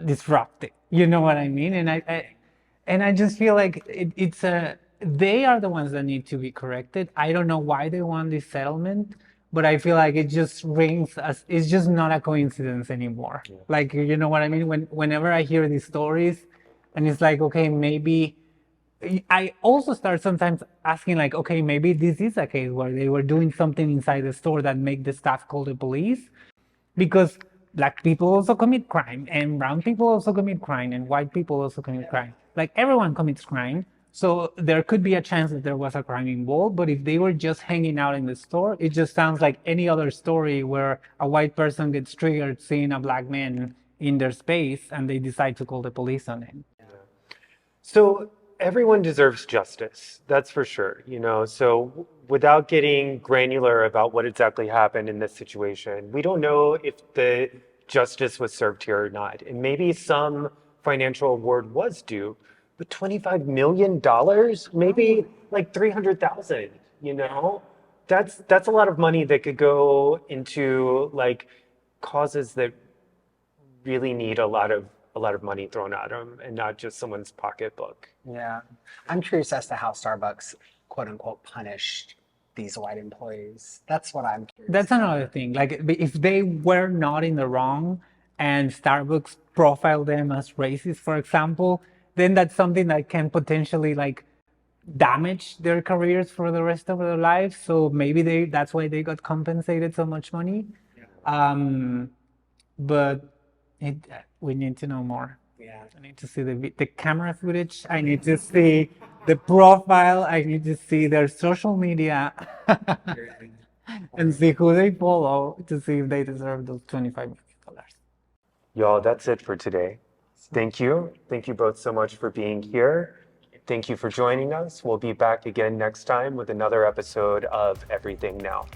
disruptive? You know what I mean? And I just feel like they are the ones that need to be corrected. I don't know why they want this settlement, but I feel like it just rings as it's just not a coincidence anymore. Yeah. Like, you know what I mean? Whenever I hear these stories, and it's like, okay, maybe I also start sometimes asking like, okay, maybe this is a case where they were doing something inside the store that make the staff call the police, because black people also commit crime, and brown people also commit crime, and white people also commit crime. Like everyone commits crime. So there could be a chance that there was a crime involved, but if they were just hanging out in the store, it just sounds like any other story where a white person gets triggered seeing a black man in their space and they decide to call the police on him. So everyone deserves justice, that's for sure. You know, so without getting granular about what exactly happened in this situation, we don't know if the justice was served here or not. And maybe some financial award was due, but $25 million, maybe like 300,000, you know? That's a lot of money that could go into like causes that really need a lot of money thrown at them and not just someone's pocketbook. Yeah. I'm curious as to how Starbucks, quote unquote, punished these white employees. That's what I'm curious That's about. another thing. Like if they were not in the wrong and Starbucks profiled them as racist, for example, then that's something that can potentially like damage their careers for the rest of their lives. So maybe that's why they got compensated so much money. But we need to know more. Yeah. I need to see the camera footage. I need to see the profile. I need to see their social media and see who they follow to see if they deserve those $25 million. Y'all, that's it for today. Thank you. Thank you both so much for being here. Thank you for joining us. We'll be back again next time with another episode of Everything Now.